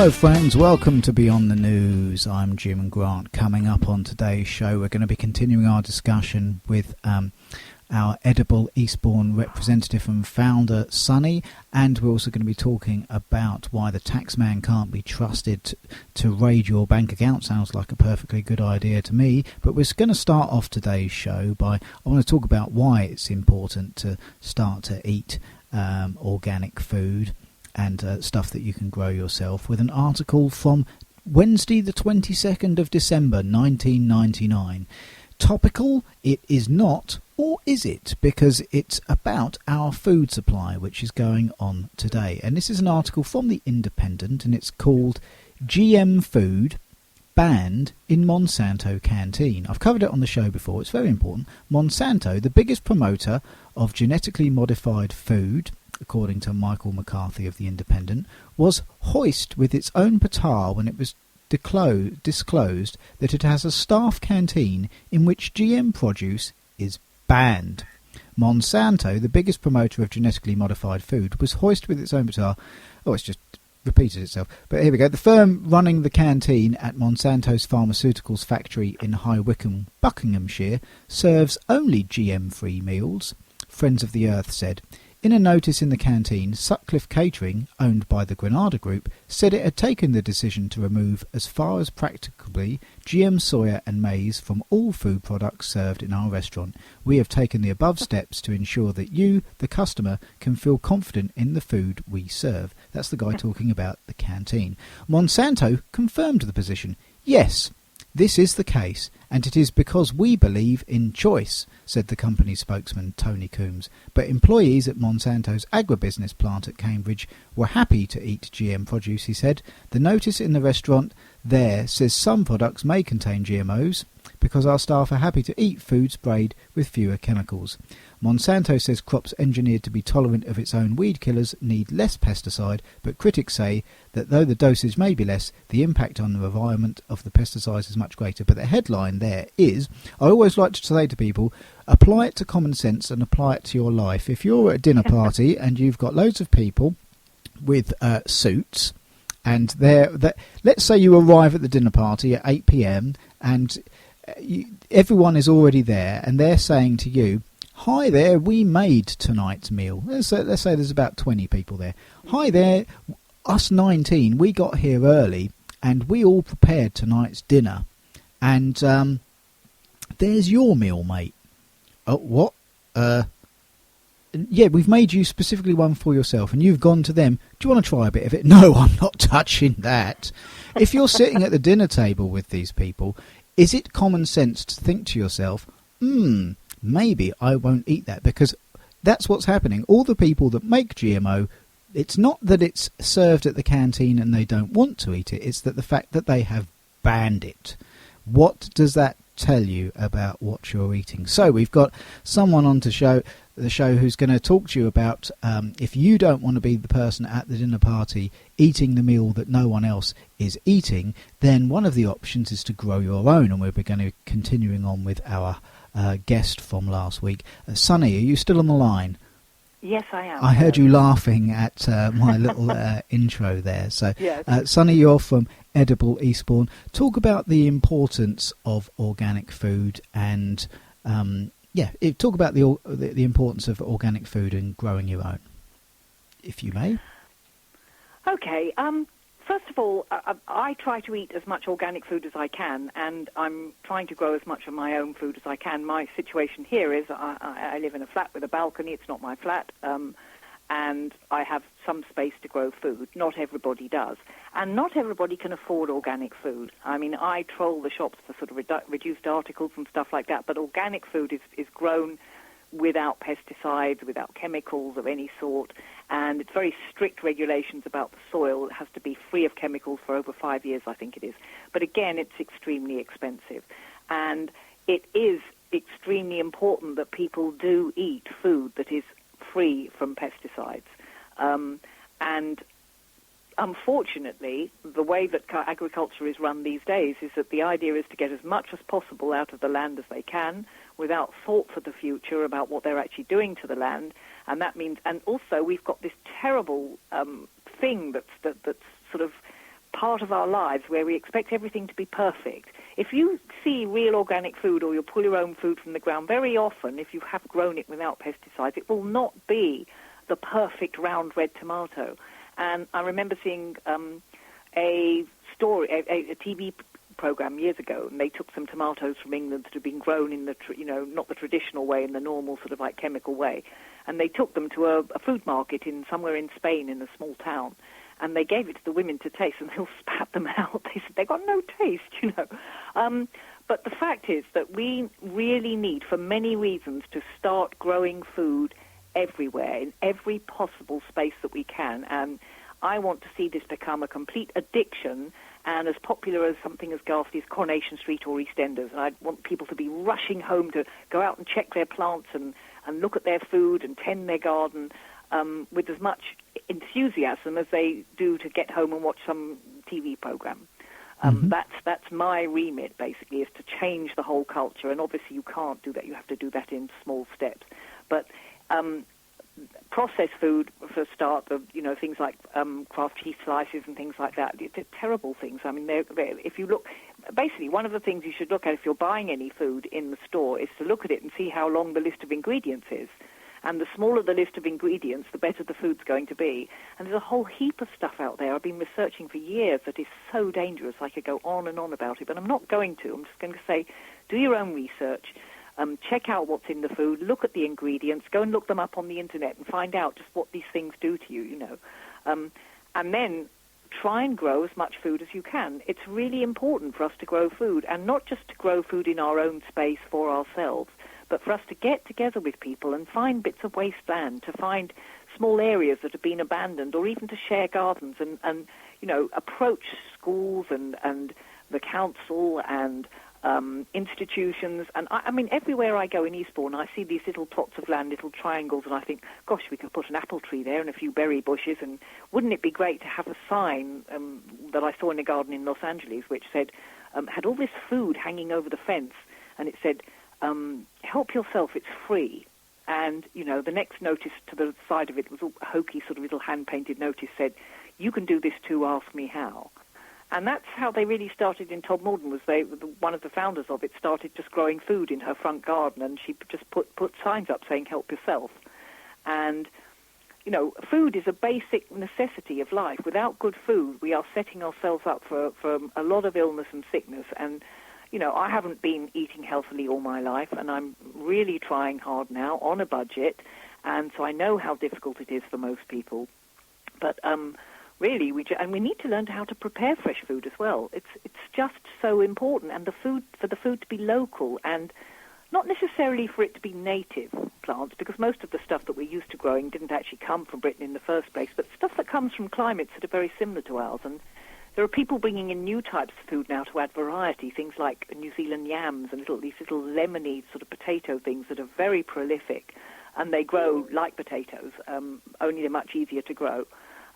Hello friends, welcome to Beyond the News. I'm Jim Grant. Coming up on today's show, we're going to be continuing our discussion with our Edible Eastbourne representative and founder, Sonny, and we're also going to be talking about why the taxman can't be trusted to raid your bank account. Sounds like a perfectly good idea to me, but we're going to start off today's show by, I want to talk about why it's important to start to eat organic food and stuff that you can grow yourself, with an article from Wednesday the 22nd of December 1999. Topical, it is not, or is it? Because it's about our food supply, which is going on today. And this is an article from The Independent, and it's called GM Food Banned in Monsanto Canteen. I've covered it on the show before, it's very important. Monsanto, the biggest promoter of genetically modified food, according to Michael McCarthy of The Independent, was hoist with its own petard when it was disclosed that it has a staff canteen in which GM produce is banned. Monsanto, the biggest promoter of genetically modified food, was hoist with its own petard. Oh, it's just repeated itself. But here we go. The firm running the canteen at Monsanto's pharmaceuticals factory in High Wycombe, Buckinghamshire, serves only GM-free meals, Friends of the Earth said. In a notice in the canteen, Sutcliffe Catering, owned by the Granada Group, said it had taken the decision to remove, as far as practicably, GM soya and maize from all food products served in our restaurant. We have taken the above steps to ensure that you, the customer, can feel confident in the food we serve. That's the guy talking about the canteen. Monsanto confirmed the position. Yes, this is the case, and it is because we believe in choice, said the company spokesman Tony Coombs. But employees at Monsanto's agribusiness plant at Cambridge were happy to eat GM produce, he said. The notice in the restaurant there says some products may contain GMOs because our staff are happy to eat food sprayed with fewer chemicals. Monsanto says crops engineered to be tolerant of its own weed killers need less pesticide, but critics say that though the dosage may be less, the impact on the environment of the pesticides is much greater. But the headline there is, I always like to say to people, apply it to common sense and apply it to your life. If you're at a dinner party and you've got loads of people with suits, and let's say you arrive at the dinner party at 8 p.m. and everyone is already there, and they're saying to you, hi there, we made tonight's meal. Let's say there's about 20 people there. Hi there, us 19, we got here early and we all prepared tonight's dinner. And there's your meal, mate. Oh, what? Yeah, we've made you specifically one for yourself, and you've gone to them. Do you want to try a bit of it? No, I'm not touching that. If you're sitting at the dinner table with these people, is it common sense to think to yourself, maybe I won't eat that? Because that's what's happening. All the people that make GMO, it's not that it's served at the canteen and they don't want to eat it. It's that the fact that they have banned it. What does that tell you about what you're eating? So we've got someone on the show who's going to talk to you about if you don't want to be the person at the dinner party eating the meal that no one else is eating, then one of the options is to grow your own. And we're going to be continuing on with our guest from last week. Sonny, are you still on the line? Yes, I am. I heard you laughing at my little intro there. So, yes. Sonny, you're from Edible Eastbourne. Talk about the importance of organic food and, talk about the importance of organic food and growing your own, if you may. Okay. First of all, I try to eat as much organic food as I can, and I'm trying to grow as much of my own food as I can. My situation here is I live in a flat with a balcony. It's not my flat, and I have some space to grow food. Not everybody does, and not everybody can afford organic food. I mean, I troll the shops for sort of reduced articles and stuff like that, but organic food is grown without pesticides, without chemicals of any sort, and it's very strict regulations about the soil. It has to be free of chemicals for over 5 years, I think it is. But again, it's extremely expensive. And it is extremely important that people do eat food that is free from pesticides. And unfortunately, the way that agriculture is run these days is that the idea is to get as much as possible out of the land as they can without thought for the future about what they're actually doing to the land. And that means, and also we've got this terrible thing that's sort of part of our lives where we expect everything to be perfect. If you see real organic food or you pull your own food from the ground, very often, if you have grown it without pesticides, it will not be the perfect round red tomato. And I remember seeing a TV program years ago, and they took some tomatoes from England that had been grown in the, not the traditional way, in the normal sort of like chemical way, and they took them to a food market somewhere in Spain in a small town, and they gave it to the women to taste, and they all spat them out. They said they got no taste, But the fact is that we really need, for many reasons, to start growing food everywhere, in every possible space that we can. And I want to see this become a complete addiction and as popular as something as ghastly as Coronation Street or EastEnders. And I want people to be rushing home to go out and check their plants and look at their food and tend their garden with as much enthusiasm as they do to get home and watch some TV program. That's my remit, basically, is to change the whole culture. And obviously you can't do that. You have to do that in small steps. But processed food, for a start, things like Kraft cheese slices and things like that, they're terrible things. I mean, if you look, basically one of the things you should look at if you're buying any food in the store is to look at it and see how long the list of ingredients is. And the smaller the list of ingredients, the better the food's going to be. And there's a whole heap of stuff out there I've been researching for years that is so dangerous. I could go on and on about it, but I'm not going to. I'm just going to say, do your own research. Check out what's in the food, look at the ingredients, go and look them up on the internet and find out just what these things do to you, And then try and grow as much food as you can. It's really important for us to grow food, and not just to grow food in our own space for ourselves, but for us to get together with people and find bits of wasteland, to find small areas that have been abandoned, or even to share gardens and approach schools and the council and institutions. And I mean, everywhere I go in Eastbourne, I see these little plots of land, little triangles, and I think, gosh, we could put an apple tree there and a few berry bushes, and wouldn't it be great to have a sign that I saw in a garden in Los Angeles, which said, had all this food hanging over the fence, and it said, help yourself, it's free. And, the next notice to the side of it was a hokey sort of little hand-painted notice, said, you can do this too, ask me how. And that's how they really started in Todmorden, was one of the founders of it started just growing food in her front garden, and she just put signs up saying, help yourself. And, food is a basic necessity of life. Without good food, we are setting ourselves up for a lot of illness and sickness. And, I haven't been eating healthily all my life, and I'm really trying hard now on a budget, and so I know how difficult it is for most people. But really, we need to learn how to prepare fresh food as well. It's just so important, and for the food to be local, and not necessarily for it to be native plants, because most of the stuff that we're used to growing didn't actually come from Britain in the first place, but stuff that comes from climates that are very similar to ours. And there are people bringing in new types of food now to add variety, things like New Zealand yams and these little lemony sort of potato things that are very prolific, and they grow like potatoes, only they're much easier to grow.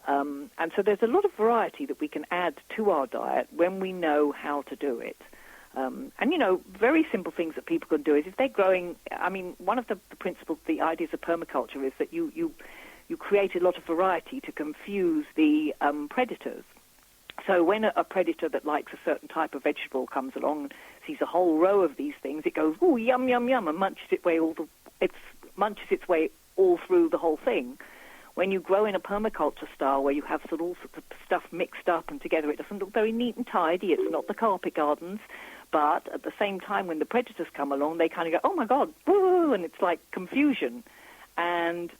And so there's a lot of variety that we can add to our diet when we know how to do it. And, very simple things that people can do is if they're growing, one of the principles, the ideas of permaculture is that you create a lot of variety to confuse the predators. So when a predator that likes a certain type of vegetable comes along and sees a whole row of these things, it goes, ooh, yum, yum, yum, and munches its way all through the whole thing. When you grow in a permaculture style where you have all sorts of stuff mixed up and together, it doesn't look very neat and tidy. It's not the carpet gardens. But at the same time, when the predators come along, they kind of go, oh, my God, woo, and it's like confusion. And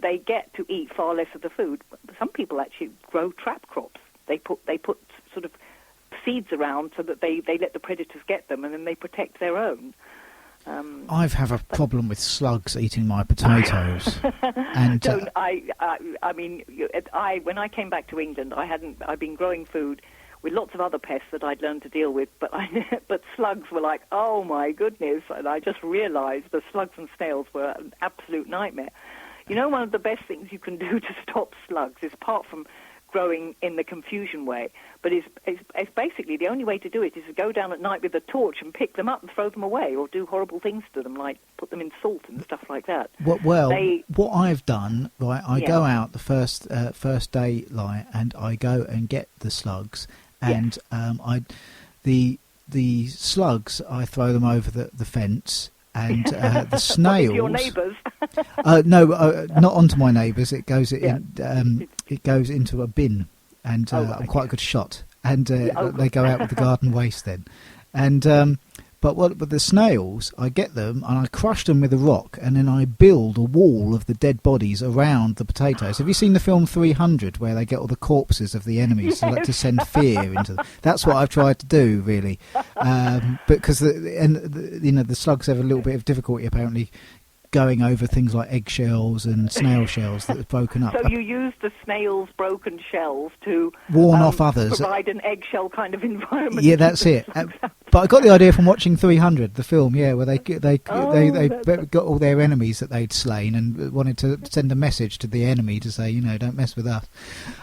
they get to eat far less of the food. Some people actually grow trap crops. They put sort of seeds around so that they let the predators get them, and then they protect their own. I have a problem with slugs eating my potatoes. And when I came back to England, I'd been growing food with lots of other pests that I'd learned to deal with, but slugs were like, oh my goodness, and I just realized the slugs and snails were an absolute nightmare. One of the best things you can do to stop slugs is, apart from growing in the confusion way. But it's basically the only way to do it is to go down at night with a torch and pick them up and throw them away, or do horrible things to them, like put them in salt and stuff like that. What I've done, right, I go out the first day, like, and I go and get the slugs, and the slugs, I throw them over the fence. And the snails. Your neighbours? No, not onto my neighbours. It goes it goes into a bin, and I'm quite a good shot. And they go out with the garden waste then. And but the snails, I get them and I crush them with a rock, and then I build a wall of the dead bodies around the potatoes. Have you seen the film 300, where they get all the corpses of the enemies to send fear into them? That's what I've tried to do, really, because the slugs have a little bit of difficulty apparently going over things like eggshells and snail shells that have broken up. So you use the snails' broken shells to warn off others, provide an eggshell kind of environment. Yeah, that's it. But I got the idea from watching 300, the film, where they got all their enemies that they'd slain and wanted to send a message to the enemy to say, don't mess with us.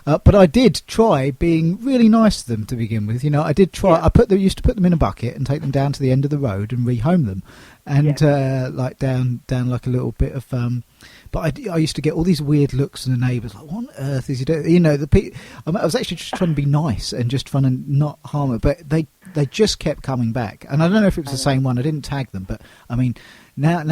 But I did try being really nice to them to begin with. I did try. Yeah. I used to put them in a bucket and take them down to the end of the road and rehome them. And like down like a little bit of but I used to get all these weird looks from the neighbours, like, what on earth is he doing? I was actually just trying to be nice and just trying to not harm it, but they just kept coming back. And I don't know if it was the same one. I didn't tag them, but I mean, now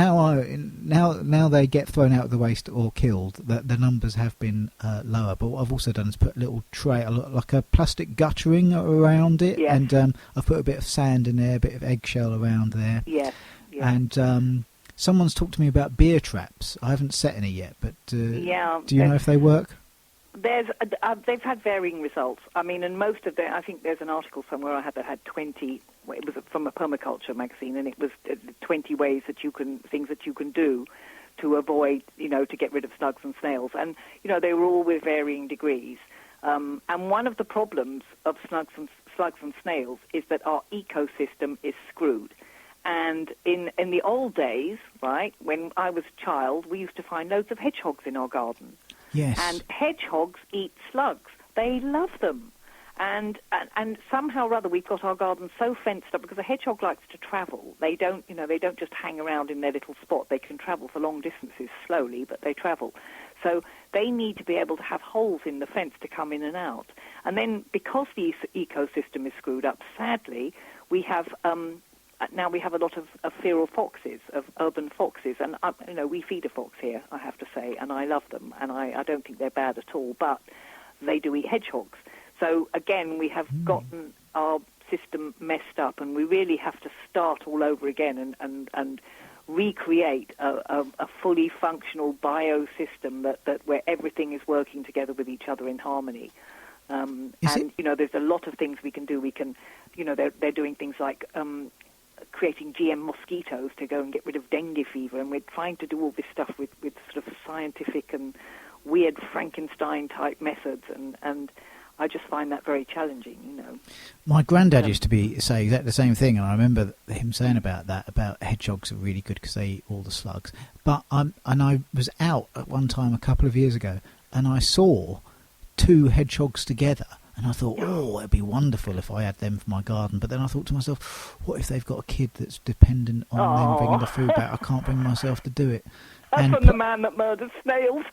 they get thrown out of the waste or killed. The numbers have been lower. But what I've also done is put a little tray, like a plastic guttering around it, and I've put a bit of sand in there, a bit of eggshell around there. Yes. Yeah. And someone's talked to me about beer traps. I haven't set any yet, but do you know if they work? They've had varying results. I mean, and most of them, I think there's an article somewhere I had that had 20. It was from a permaculture magazine, and it was 20 ways things that you can do to avoid, to get rid of slugs and snails. And they were all with varying degrees. And one of the problems of slugs and snails is that our ecosystem is screwed. And in the old days, right, when I was a child, we used to find loads of hedgehogs in our garden. Yes. And hedgehogs eat slugs. They love them. And somehow or other we've got our garden so fenced up, because a hedgehog likes to travel. They don't just hang around in their little spot. They can travel for long distances slowly, but they travel. So they need to be able to have holes in the fence to come in and out. And then because the ecosystem is screwed up, sadly, we have now we have a lot of feral foxes, of urban foxes, and we feed a fox here, I have to say, and I love them, and I don't think they're bad at all, but they do eat hedgehogs. So again, we have gotten our system messed up, and we really have to start all over again and recreate a fully functional biosystem that where everything is working together with each other in harmony. There's a lot of things we can do. We can, they're doing things like creating GM mosquitoes to go and get rid of dengue fever, and we're trying to do all this stuff with sort of scientific and weird Frankenstein-type methods, and I just find that very challenging, My granddad used to say exactly the same thing, and I remember him saying about hedgehogs are really good because they eat all the slugs. But I was out at one time a couple of years ago, and I saw 2 hedgehogs together. And I thought, it'd be wonderful if I had them for my garden. But then I thought to myself, what if they've got a kid that's dependent on them bringing the food back? I can't bring myself to do it. That's from the man that murdered snails.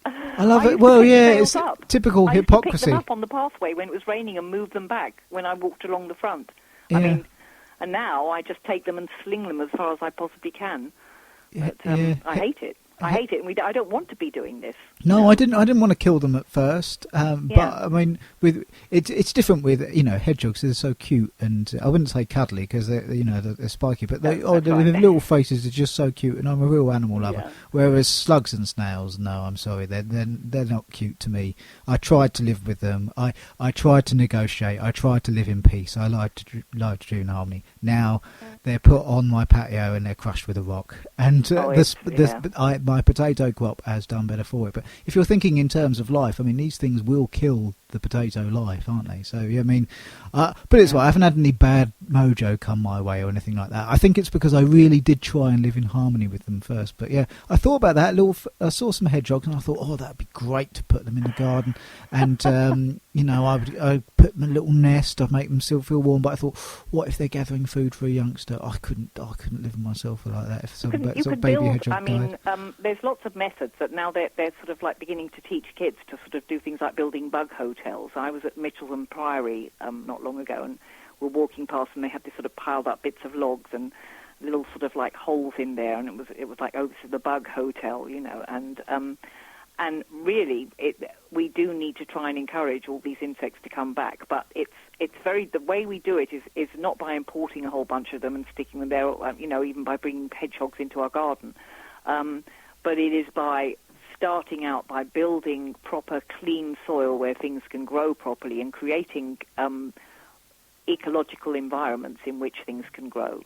I love it. Well, yeah, it's typical hypocrisy. I used to pick them up on the pathway when it was raining and move them back when I walked along the front. Yeah. I mean, and now I just take them and sling them as far as I possibly can. But I hate it. I hate it, and I don't want to be doing this. No, I didn't want to kill them at first, but I mean, it's different with hedgehogs. They're so cute, and I wouldn't say cuddly because they're spiky, but their little faces are just so cute, and I'm a real animal lover. Yeah. Whereas slugs and snails, no, I'm sorry, they're not cute to me. I tried to live with them. I tried to negotiate. I tried to live in peace. I like to do in harmony. Now they're put on my patio and they're crushed with a rock, and my potato crop has done better for it. But if you're thinking in terms of life, I mean, these things will kill the potato life, aren't they? So, yeah, I mean, but it's right, I haven't had any bad mojo come my way or anything like that. I think it's because I really did try and live in harmony with them first. But, yeah, I thought about that. I saw some hedgehogs and I thought, oh, that'd be great to put them in the garden. And, you know, I'd put them in a little nest. I'd make them still feel warm. But I thought, what if they're gathering food for a youngster? I couldn't live with myself like that. If some baby hedgehog died. There's lots of methods that now they're sort of like beginning to teach kids to sort of do things like building bug hotels. I was at Mitchelsham Priory not long ago, and we're walking past, and they had this sort of piled up bits of logs and little sort of like holes in there, and it was like, oh, this is the bug hotel, you know, and really we do need to try and encourage all these insects to come back, but the way we do it is not by importing a whole bunch of them and sticking them there, you know, even by bringing hedgehogs into our garden, but it is by starting out by building proper clean soil where things can grow properly and creating ecological environments in which things can grow.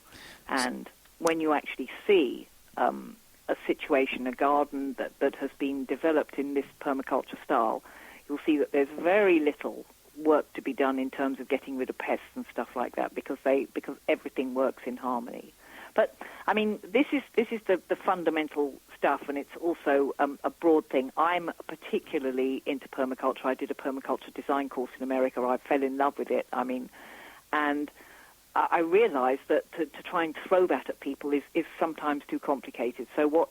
And when you actually see a situation, a garden that has been developed in this permaculture style, you'll see that there's very little work to be done in terms of getting rid of pests and stuff like that because everything works in harmony. But I mean, this is the fundamental stuff, and it's also a broad thing. I'm particularly into permaculture. I did a permaculture design course in America. I fell in love with it. I mean, and I realized that to try and throw that at people is sometimes too complicated. So what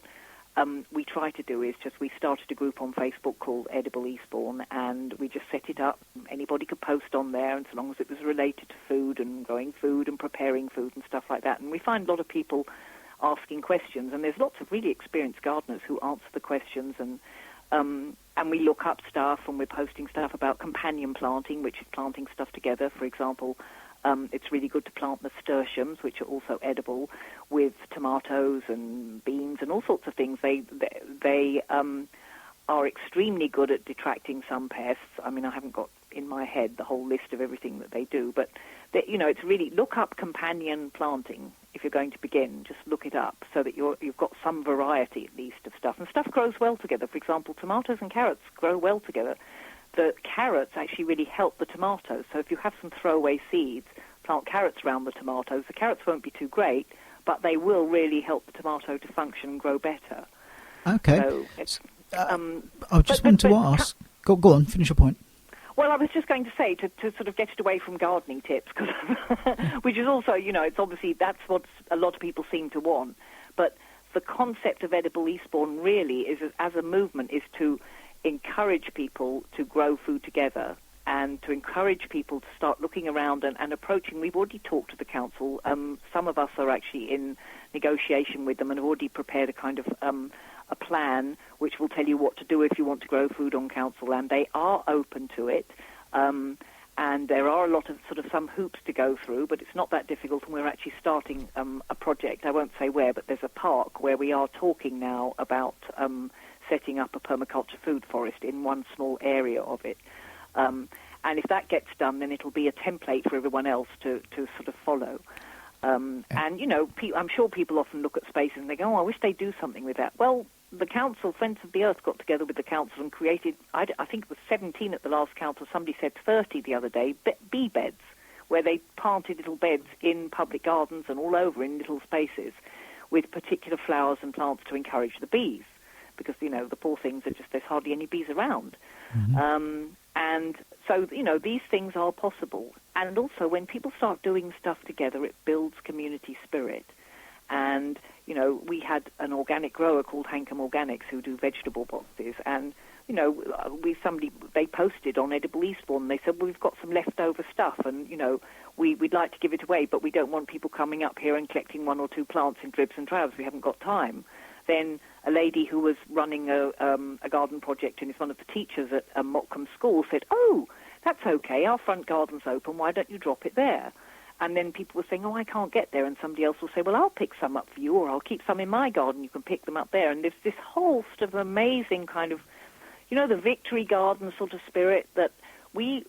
we try to do is we started a group on Facebook called Edible Eastbourne, and we just set it up. Anybody could post on there, and so long as it was related to food and growing food and preparing food and stuff like that. And we find a lot of people asking questions, and there's lots of really experienced gardeners who answer the questions, and we look up stuff, and we're posting stuff about companion planting, which is planting stuff together. For example, it's really good to plant nasturtiums, which are also edible, with tomatoes and beans and all sorts of things. They are extremely good at detracting some pests. I mean, I haven't got in my head the whole list of everything that they do, but you know, it's really look up companion planting if you're going to begin. Just look it up so that you've got some variety at least of stuff, and stuff grows well together. For example, tomatoes and carrots grow well together. The carrots actually really help the tomatoes. So if you have some throwaway seeds, plant carrots around the tomatoes. The carrots won't be too great, but they will really help the tomato to function and grow better. Okay. So I just want to ask. Go on, finish your point. Well, I was just going to say, to sort of get it away from gardening tips, cause which is also, you know, it's obviously that's what a lot of people seem to want. But the concept of Edible Eastbourne really is, as a movement, is to encourage people to grow food together and to encourage people to start looking around and approaching. We've already talked to the council. Some of us are actually in negotiation with them and have already prepared a kind of a plan which will tell you what to do if you want to grow food on council land. They are open to it, and there are a lot of sort of some hoops to go through, but it's not that difficult, and we're actually starting a project. I won't say where, but there's a park where we are talking now about setting up a permaculture food forest in one small area of it. And if that gets done, then it'll be a template for everyone else to sort of follow. And, you know, I'm sure people often look at spaces and they go, oh, I wish they'd do something with that. Well, the council, Friends of the Earth, got together with the council and created, I think it was 17 at the last council, somebody said 30 the other day, bee beds, where they planted little beds in public gardens and all over in little spaces with particular flowers and plants to encourage the bees. Because, you know, the poor things are just, there's hardly any bees around. Mm-hmm. And so, you know, these things are possible. And also, when people start doing stuff together, it builds community spirit. And, you know, we had an organic grower called Hankham Organics who do vegetable boxes. And, you know, they posted on Edible Eastbourne. They said, well, we've got some leftover stuff and, you know, we'd like to give it away, but we don't want people coming up here and collecting one or two plants in dribs and drabs. We haven't got time. Then a lady who was running a garden project and is one of the teachers at Mottcombe School said, oh, that's okay, our front garden's open, why don't you drop it there? And then people were saying, oh, I can't get there, and somebody else will say, well, I'll pick some up for you, or I'll keep some in my garden, you can pick them up there. And there's this whole sort of amazing kind of, you know, the victory garden sort of spirit that we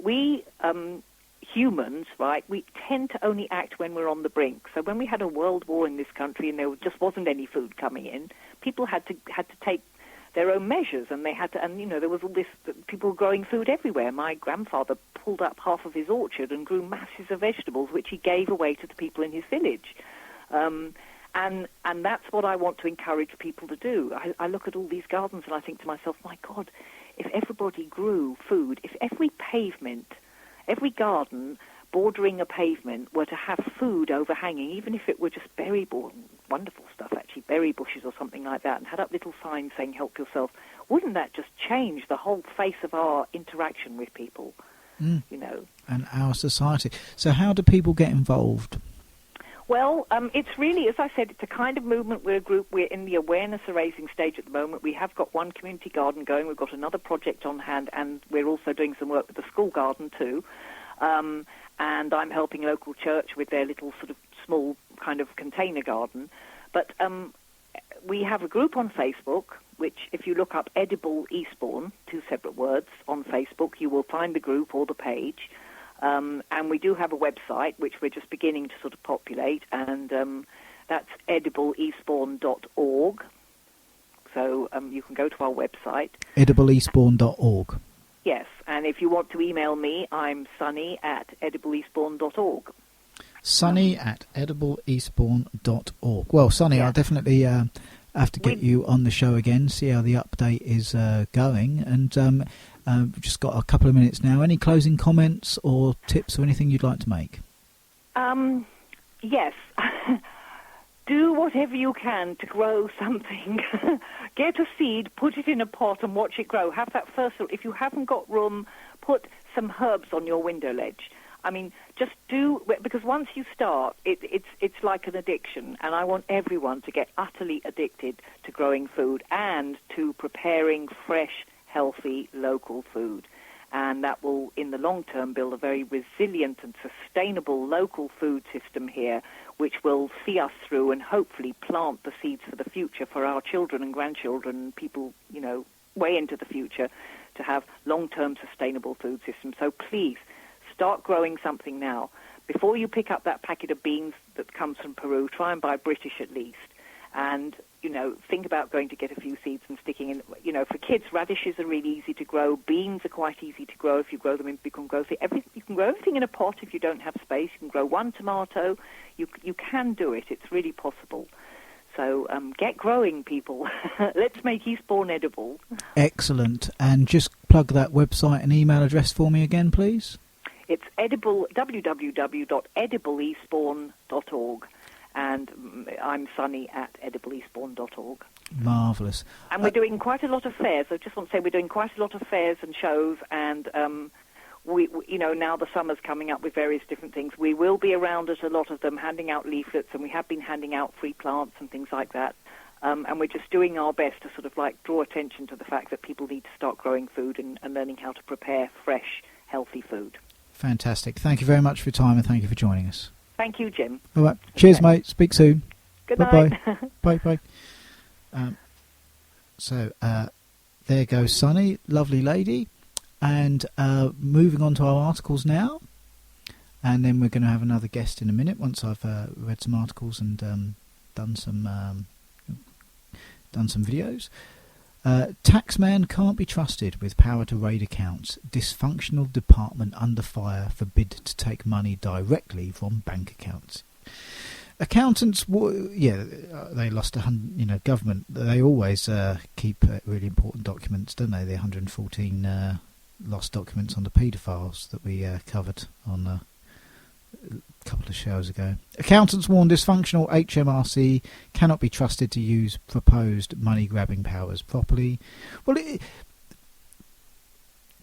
humans, right, we tend to only act when we're on the brink. So when we had a world war in this country and there just wasn't any food coming in, people had to take their own measures, and they had to, and there was all this, people were growing food everywhere. My grandfather pulled up half of his orchard and grew masses of vegetables, which he gave away to the people in his village. And that's what I want to encourage people to do. I look at all these gardens and I think to myself, my God, if everybody grew food, if every pavement, every garden bordering a pavement were to have food overhanging, even if it were just berry, wonderful stuff actually, berry bushes or something like that, and had up little signs saying help yourself, wouldn't that just change the whole face of our interaction with people, And our society. So how do people get involved? Well, it's really, as I said, it's a kind of movement. We're a group. We're in the awareness-raising stage at the moment. We have got one community garden going. We've got another project on hand, and we're also doing some work with the school garden too. And I'm helping a local church with their little sort of small kind of container garden. But we have a group on Facebook, which if you look up Edible Eastbourne, 2 separate words, on Facebook, you will find the group or the page. And we do have a website, which we're just beginning to sort of populate, and that's edibleeastbourne.org. So you can go to our website. edibleeastbourne.org. Yes, and if you want to email me, I'm sunny@edibleeastbourne.org. sunny@edibleeastbourne.org. Well, Sunny, Yeah. I'll definitely have to get you on the show again, see how the update is going. And we've just got a couple of minutes now. Any closing comments or tips or anything you'd like to make? Yes. Do whatever you can to grow something. Get a seed, put it in a pot and watch it grow. Have that first. If you haven't got room, put some herbs on your window ledge. I mean, just do, because once you start, it's like an addiction, and I want everyone to get utterly addicted to growing food and to preparing fresh, healthy, local food. And that will, in the long term, build a very resilient and sustainable local food system here, which will see us through and hopefully plant the seeds for the future for our children and grandchildren and people, way into the future, to have long-term sustainable food systems. So please, start growing something now. Before you pick up that packet of beans that comes from Peru, try and buy British at least. And, think about going to get a few seeds and sticking in. For kids, radishes are really easy to grow. Beans are quite easy to grow if you grow them in. You can grow everything in a pot if you don't have space. You can grow one tomato. You can do it. It's really possible. So get growing, people. Let's make Eastbourne edible. Excellent. And just plug that website and email address for me again, please. It's www.edibleeastbourne.org. And I'm sunny@edibleeastbourne.org. Marvellous. And we're doing quite a lot of fairs. I just want to say we're doing quite a lot of fairs and shows, and we now the summer's coming up with various different things. We will be around at a lot of them, handing out leaflets, and we have been handing out free plants and things like that. And we're just doing our best to sort of draw attention to the fact that people need to start growing food and learning how to prepare fresh, healthy food. Fantastic. Thank you very much for your time, and thank you for joining us. Thank you, Jim. All right. Cheers, mate. Speak soon. Good Bye-bye. night. Bye. So there goes Sunny, lovely lady. And moving on to our articles now. And then we're going to have another guest in a minute once I've read some articles and done some videos. Taxman can't be trusted with power to raid accounts. Dysfunctional department under fire for bid to take money directly from bank accounts. Accountants, they lost government. They always keep really important documents, don't they? The 114 lost documents on the paedophiles that we covered on a couple of shows ago. Accountants warn dysfunctional HMRC cannot be trusted to use proposed money-grabbing powers properly. Well,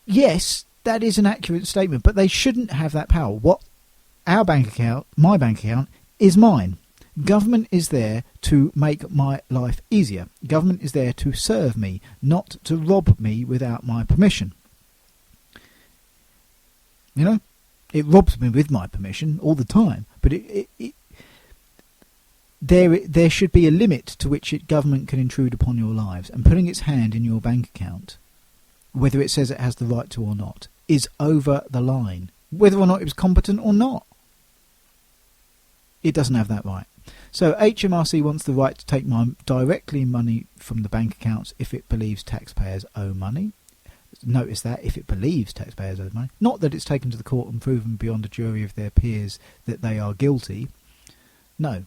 yes, that is an accurate statement, but they shouldn't have that power. What our bank account, my bank account, is mine. Government is there to make my life easier. Government is there to serve me, not to rob me without my permission. It robs me with my permission all the time, but there should be a limit to which government can intrude upon your lives, and putting its hand in your bank account, whether it says it has the right to or not, is over the line, whether or not it was competent or not. It doesn't have that right. So HMRC wants the right to take directly money from the bank accounts if it believes taxpayers owe money. Notice that, if it believes taxpayers owe money. Not that it's taken to the court and proven beyond a jury of their peers that they are guilty. No,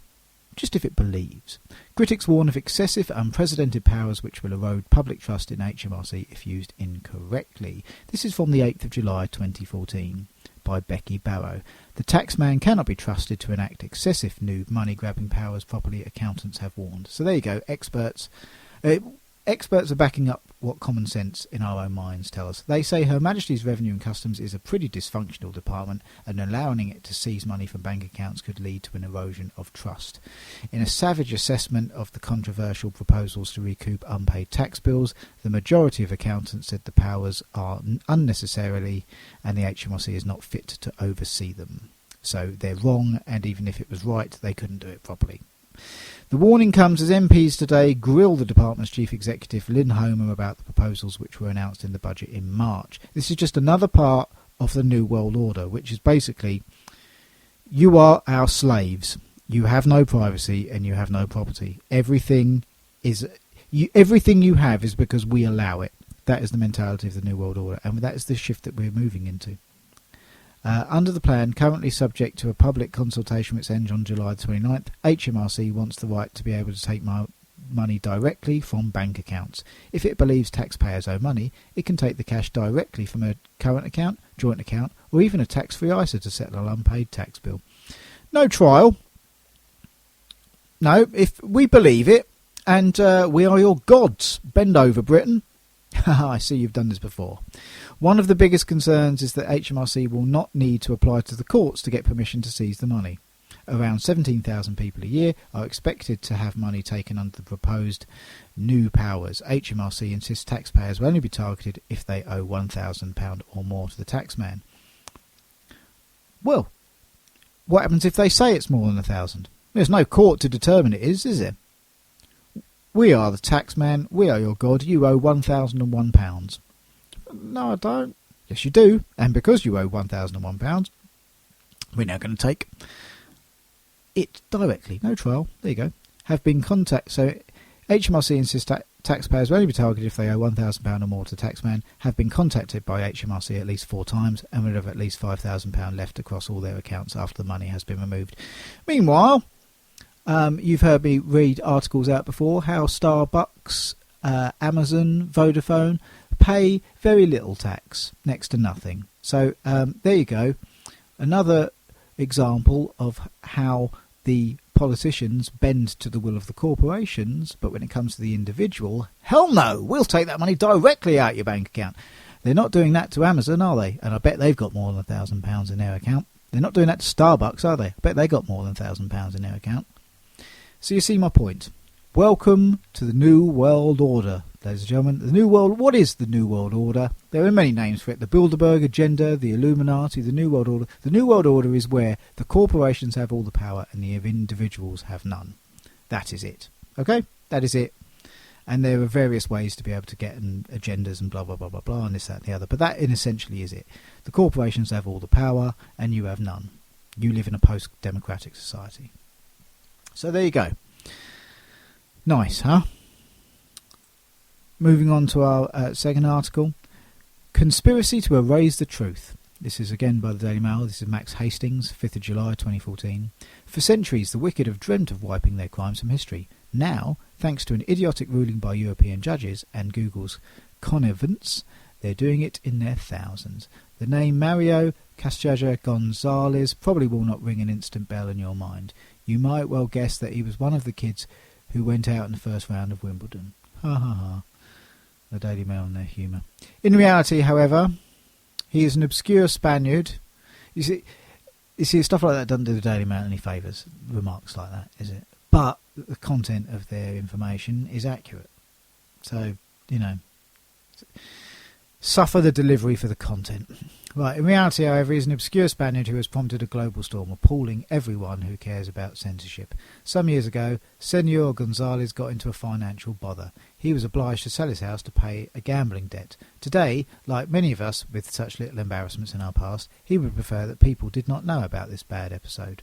just if it believes. Critics warn of excessive, unprecedented powers which will erode public trust in HMRC if used incorrectly. This is from the 8th of July 2014 by Becky Barrow. The taxman cannot be trusted to enact excessive new money-grabbing powers properly, accountants have warned. So there you go, experts. Experts are backing up what common sense in our own minds tell us. They say Her Majesty's Revenue and Customs is a pretty dysfunctional department, and allowing it to seize money from bank accounts could lead to an erosion of trust. In a savage assessment of the controversial proposals to recoup unpaid tax bills, the majority of accountants said the powers are unnecessarily, and the HMRC is not fit to oversee them. So they're wrong, and even if it was right, they couldn't do it properly. The warning comes as MPs today grill the department's chief executive, Lynn Homer, about the proposals which were announced in the budget in March. This is just another part of the New World Order, which is basically, you are our slaves. You have no privacy and you have no property. Everything you have is because we allow it. That is the mentality of the New World Order, and that is the shift that we're moving into. Under the plan, currently subject to a public consultation which ends on July 29th, HMRC wants the right to be able to take money directly from bank accounts. If it believes taxpayers owe money, it can take the cash directly from a current account, joint account, or even a tax-free ISA to settle an unpaid tax bill. No trial. No, if we believe it, and we are your gods. Bend over, Britain. I see you've done this before. One of the biggest concerns is that HMRC will not need to apply to the courts to get permission to seize the money. Around 17,000 people a year are expected to have money taken under the proposed new powers. HMRC insists taxpayers will only be targeted if they owe £1,000 or more to the taxman. Well, what happens if they say it's more than 1,000? There's no court to determine it is there? We are the taxman, we are your god, you owe £1,001. No, I don't. Yes, you do. And because you owe £1,001, we're now going to take it directly. No trial. There you go. Have been So HMRC insists taxpayers will only be targeted if they owe £1,000 or more to the taxman, have been contacted by HMRC at least 4 times, and will have at least £5,000 left across all their accounts after the money has been removed. Meanwhile, you've heard me read articles out before how Starbucks, Amazon, Vodafone pay very little tax, next to nothing. So there you go. Another example of how the politicians bend to the will of the corporations, but when it comes to the individual, hell no, we'll take that money directly out your bank account. They're not doing that to Amazon, are they? And I bet they've got more than £1,000 in their account. They're not doing that to Starbucks, are they? I bet they got more than £1,000 in their account. So you see my point. Welcome to the New World Order, ladies and gentlemen. The New World. What is the New World Order? There are many names for it. The Bilderberg Agenda, the Illuminati, the New World Order. The New World Order is where the corporations have all the power and the individuals have none. That is it. Okay? That is it. And there are various ways to be able to get agendas and blah, blah, blah, blah, blah, and this, that, and the other. But that essentially is it. The corporations have all the power and you have none. You live in a post-democratic society. So there you go. Nice, huh? Moving on to our second article. Conspiracy to erase the truth. This is again by the Daily Mail. This is Max Hastings, 5th of July 2014. For centuries, the wicked have dreamt of wiping their crimes from history. Now, thanks to an idiotic ruling by European judges and Google's connivance, they're doing it in their thousands. The name Mario Castillo Gonzalez probably will not ring an instant bell in your mind. You might well guess that he was one of the kids who went out in the first round of Wimbledon. Ha ha ha. The Daily Mail and their humour. In reality, however, he is an obscure Spaniard. You see, stuff like that doesn't do the Daily Mail any favours. Remarks like that, is it? But the content of their information is accurate. So, suffer the delivery for the content. Right, in reality, however, he's an obscure Spaniard who has prompted a global storm, appalling everyone who cares about censorship. Some years ago, Senor Gonzalez got into a financial bother. He was obliged to sell his house to pay a gambling debt. Today, like many of us with such little embarrassments in our past, he would prefer that people did not know about this bad episode.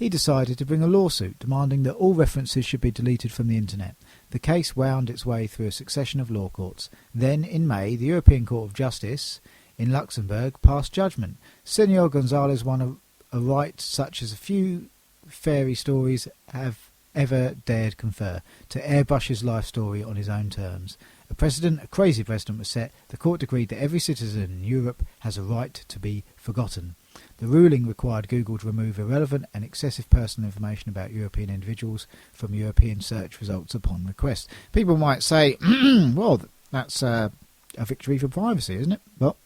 he decided to bring a lawsuit demanding that all references should be deleted from the internet. The case wound its way through a succession of law courts. Then, in May, the European Court of Justice in Luxembourg passed judgment. Senor Gonzalez won a right such as a few fairy stories have ever dared confer, to airbrush his life story on his own terms. A crazy precedent was set. The court decreed that every citizen in Europe has a right to be forgotten. The ruling required Google to remove irrelevant and excessive personal information about European individuals from European search results upon request. People might say, well, that's a victory for privacy, isn't it? Well,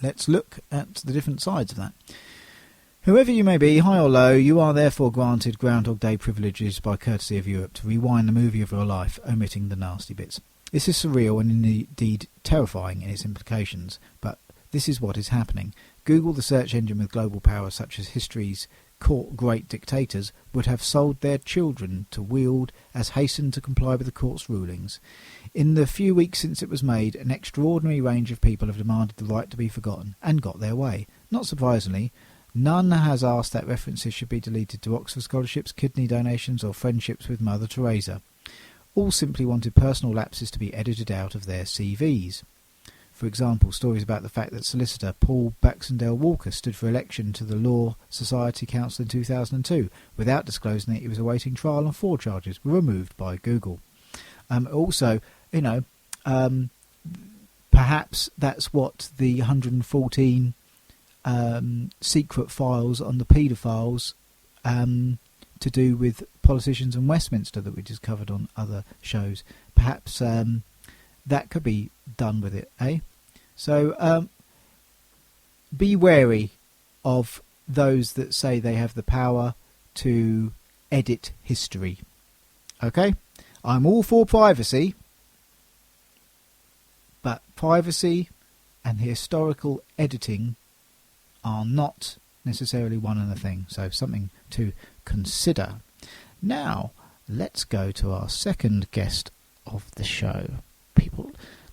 let's look at the different sides of that. Whoever you may be, high or low, you are therefore granted Groundhog Day privileges by courtesy of Europe to rewind the movie of your life, omitting the nasty bits. This is surreal and indeed terrifying in its implications, but this is what is happening. Google, the search engine with global power such as history's great dictators, would have sold their children to wield as hastened to comply with the court's rulings. In the few weeks since it was made, an extraordinary range of people have demanded the right to be forgotten, and got their way. Not surprisingly, none has asked that references should be deleted to Oxford scholarships, kidney donations or friendships with Mother Teresa. All simply wanted personal lapses to be edited out of their CVs. For example, stories about the fact that solicitor Paul Baxendale Walker stood for election to the Law Society Council in 2002 without disclosing that he was awaiting trial on 4 charges were removed by Google. Also, perhaps that's what the 114 secret files on the paedophiles to do with politicians in Westminster that we just covered on other shows. Perhaps that could be done with it, eh? So be wary of those that say they have the power to edit history. Okay? I'm all for privacy, but privacy and historical editing are not necessarily one and the thing, so something to consider. Now, let's go to our second guest of the show.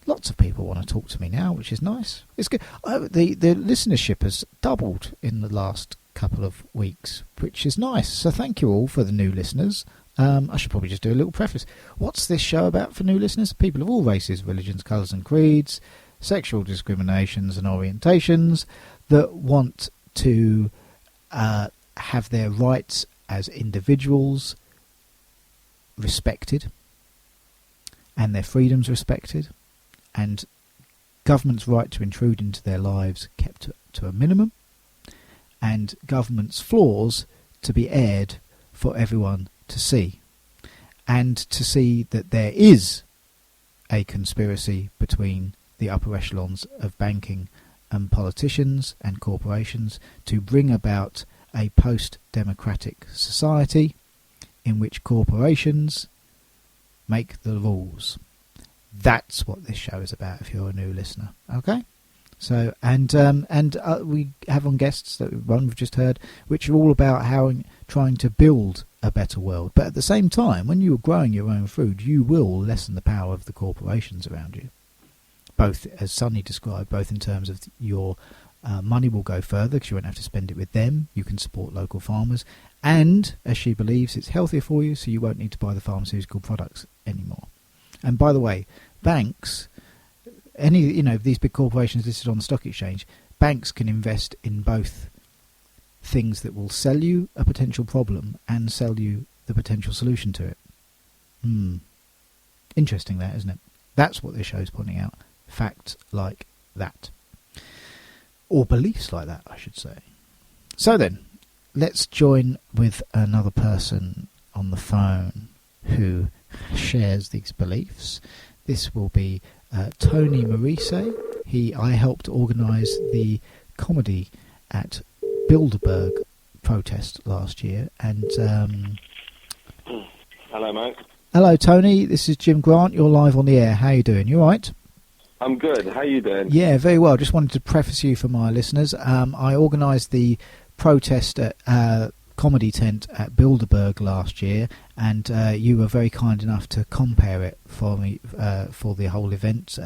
Lots of people want to talk to me now, which is nice. It's good. The listenership has doubled in the last couple of weeks, which is nice. So thank you all for the new listeners. I should probably just do a little preface. What's this show about for new listeners? People of all races, religions, colours and creeds, sexual discriminations and orientations that want to have their rights as individuals respected and their freedoms respected, and government's right to intrude into their lives kept to a minimum, and government's flaws to be aired for everyone to see, and to see that there is a conspiracy between the upper echelons of banking and politicians and corporations to bring about a post-democratic society in which corporations make the rules. That's what this show is about if you're a new listener. Okay? So, and we have on guests, that one we've just heard, which are all about how trying to build a better world. But at the same time, when you're growing your own food, you will lessen the power of the corporations around you. Both, as Sunny described, both in terms of your money will go further because you won't have to spend it with them. You can support local farmers. And, as she believes, it's healthier for you, so you won't need to buy the pharmaceutical products anymore. And by the way, banks, these big corporations listed on the stock exchange, banks can invest in both things that will sell you a potential problem and sell you the potential solution to it. Interesting that, isn't it? That's what this show's pointing out. Facts like that. Or beliefs like that, I should say. So then, let's join with another person on the phone who shares these beliefs. This will be Tony Marise. I helped organise the comedy at Bilderberg protest last year. And hello, mate. Hello, Tony. This is Jim Grant. You're live on the air. How are you doing? You all right? I'm good. How are you doing? Yeah, very well. Just wanted to preface you for my listeners. I organised the protest at comedy tent at Bilderberg last year, and you were very kind enough to compare it for me for the whole event.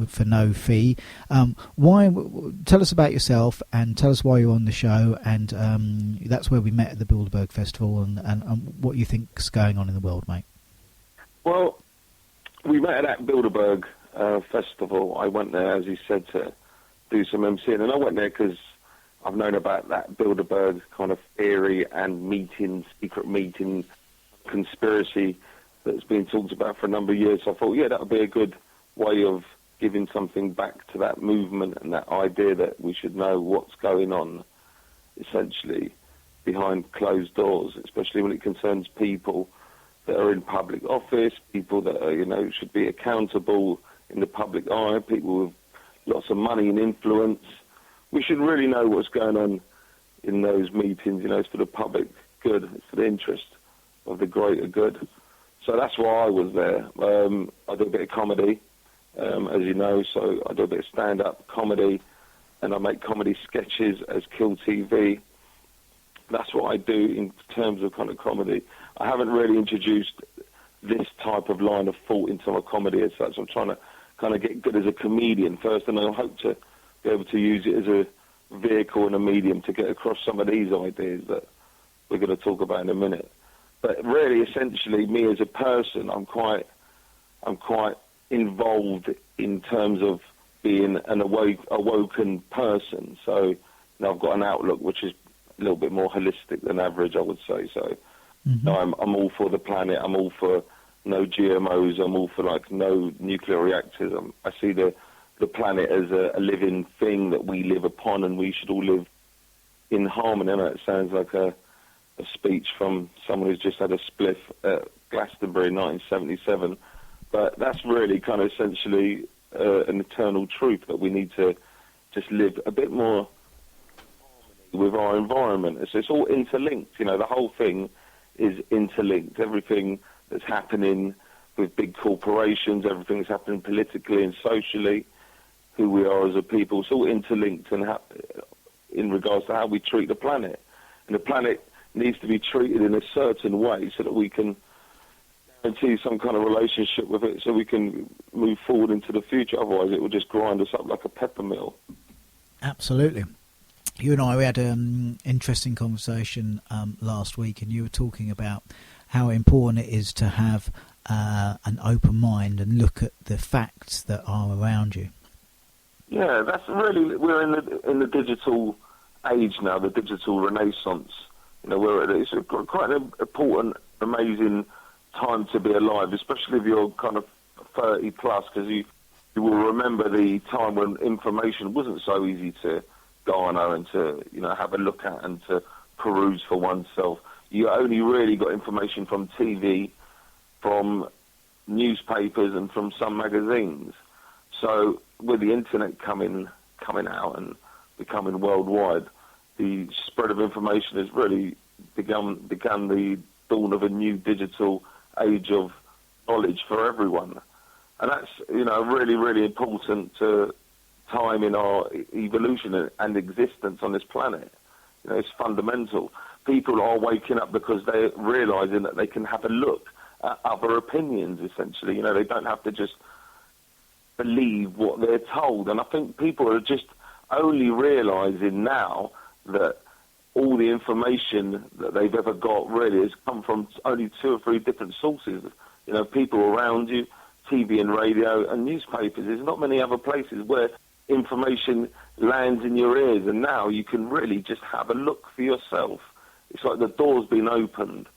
for no fee. Tell us about yourself and tell us why you're on the show, and that's where we met at the Bilderberg Festival, and what you think's going on in the world, mate. Well, we met at that Bilderberg Festival. I went there, as you said, to do some MCing, and I went there because I've known about that Bilderberg kind of theory and secret meeting, conspiracy that's been talked about for a number of years. So I thought, that would be a good way of giving something back to that movement and that idea that we should know what's going on, essentially, behind closed doors, especially when it concerns people that are in public office, people that are, should be accountable in the public eye, people with lots of money and influence. We should really know what's going on in those meetings. It's for the public good, it's for the interest of the greater good. So that's why I was there. I do a bit of comedy, as you know, so I do a bit of stand-up comedy, and I make comedy sketches as Kill TV. That's what I do in terms of kind of comedy. I haven't really introduced this type of line of thought into my comedy as such. I'm trying to kind of get good as a comedian first, and I hope to be able to use it as a vehicle and a medium to get across some of these ideas that we're going to talk about in a minute. But really, essentially, me as a person, I'm quite involved in terms of being an awoken person. So I've got an outlook which is a little bit more holistic than average, I would say. So I'm all for the planet. I'm all for no GMOs. I'm all for no nuclear reactors. I see the planet as a living thing that we live upon, and we should all live in harmony. I know it sounds like a speech from someone who's just had a spliff at Glastonbury in 1977, but that's really kind of essentially an eternal truth, that we need to just live a bit more with our environment. It's all interlinked. The whole thing is interlinked. Everything that's happening with big corporations, everything that's happening politically and socially, who we are as a people, it's all interlinked in regards to how we treat the planet. And the planet needs to be treated in a certain way so that we can guarantee some kind of relationship with it, so we can move forward into the future. Otherwise, it will just grind us up like a pepper mill. Absolutely. You and I, we had an interesting conversation last week, and you were talking about how important it is to have an open mind and look at the facts that are around you. Yeah, that's really, we're in the digital age now, the digital renaissance. It's quite an important, amazing time to be alive, especially if you're kind of 30 plus, because you will remember the time when information wasn't so easy to garner and to have a look at and to peruse for oneself. You only really got information from TV, from newspapers, and from some magazines. So with the internet coming out and becoming worldwide, the spread of information has really begun the dawn of a new digital age of knowledge for everyone. And that's, really, really important time in our evolution and existence on this planet. It's fundamental. People are waking up because they're realizing that they can have a look at other opinions, essentially. They don't have to just believe what they're told. And I think people are just only realizing now that all the information that they've ever got really has come from only 2 or 3 different sources. People around you, TV and radio and newspapers. There's not many other places where information lands in your ears, and now you can really just have a look for yourself. It's like the door's been opened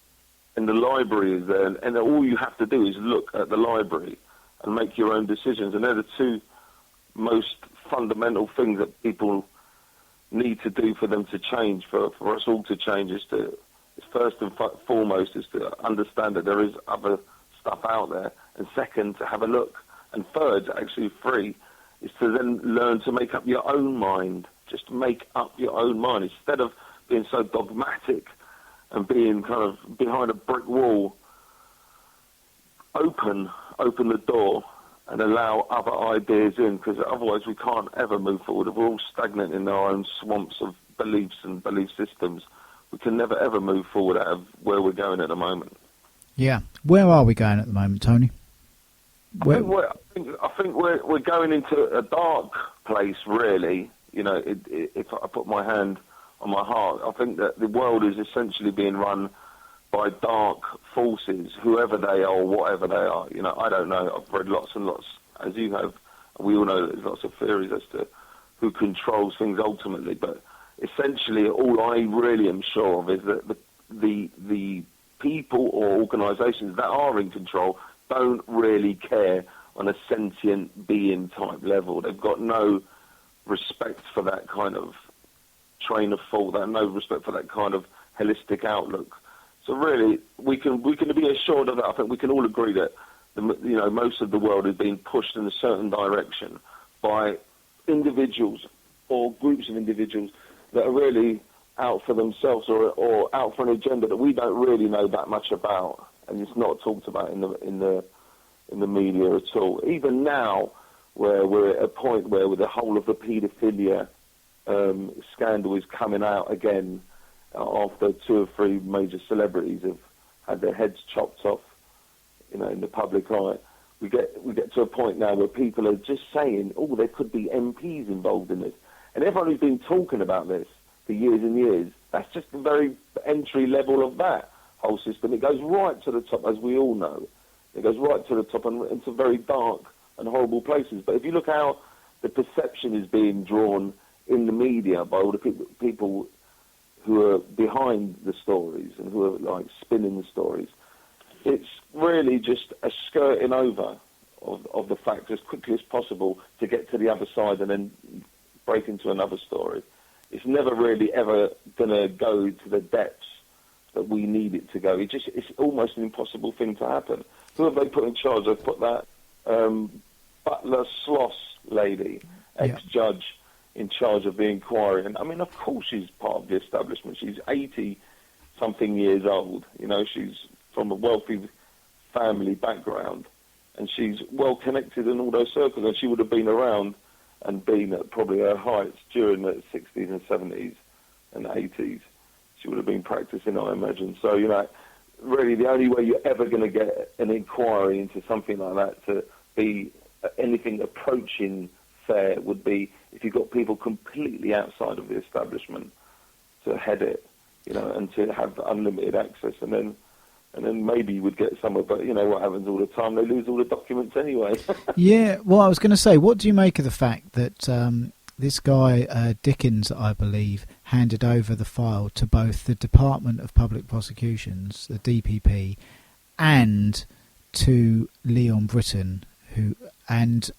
and the library is there, and all you have to do is look at the library and make your own decisions. And they're the 2 most fundamental things that people need to do for them to change, for us all to change, is first and foremost is to understand that there is other stuff out there, and second, to have a look, and third, actually 3, is to then learn to make up your own mind. Just make up your own mind instead of being so dogmatic and being kind of behind a brick wall. Open the door and allow other ideas in, because otherwise we can't ever move forward. If we're all stagnant in our own swamps of beliefs and belief systems, we can never ever move forward out of where we're going at the moment. Yeah. Where are we going at the moment, Tony? I think we're going into a dark place, really. You know, if I put my hand on my heart, I think that the world is essentially being run by dark forces, whoever they are, or whatever they are. You know, I don't know. I've read lots and lots, as you have. We all know there's lots of theories as to who controls things ultimately, but essentially all I really am sure of is that the people or organisations that are in control don't really care on a sentient being type level. They've got no respect for that kind of train of thought, they have no respect for that kind of holistic outlook. So really, we can be assured of that. I think we can all agree that most of the world is being pushed in a certain direction by individuals or groups of individuals that are really out for themselves or out for an agenda that we don't really know that much about, and it's not talked about in the media at all. Even now, where we're at a point where the whole of the paedophilia scandal is coming out again after 2 or 3 major celebrities have had their heads chopped off, in the public eye. We get to a point now where people are just saying, oh, there could be MPs involved in this. And everyone who's been talking about this for years and years, that's just the very entry level of that whole system. It goes right to the top, as we all know. It goes right to the top and into very dark and horrible places. But if you look how the perception is being drawn in the media by all the people who are behind the stories and who are like spinning the stories, it's really just a skirting over of the facts as quickly as possible to get to the other side and then break into another story. It's never really ever going to go to the depths that we need it to go. It's almost an impossible thing to happen. Who have they put in charge? They've put that Butler Sloss lady, ex-judge, in charge of the inquiry. And I mean, of course she's part of the establishment. She's 80-something years old. She's from a wealthy family background, and she's well connected in all those circles, and she would have been around and been at probably her heights during the 60s and 70s and 80s. She would have been practicing, I imagine. So, really the only way you're ever going to get an inquiry into something like that to be anything approaching fair would be if you've got people completely outside of the establishment to head it, and to have unlimited access, and then maybe you would get somewhere. But what happens all the time? They lose all the documents anyway. Yeah, well, I was going to say, what do you make of the fact that this guy, Dickens, I believe, handed over the file to both the Department of Public Prosecutions, the DPP, and to Leon Britton, and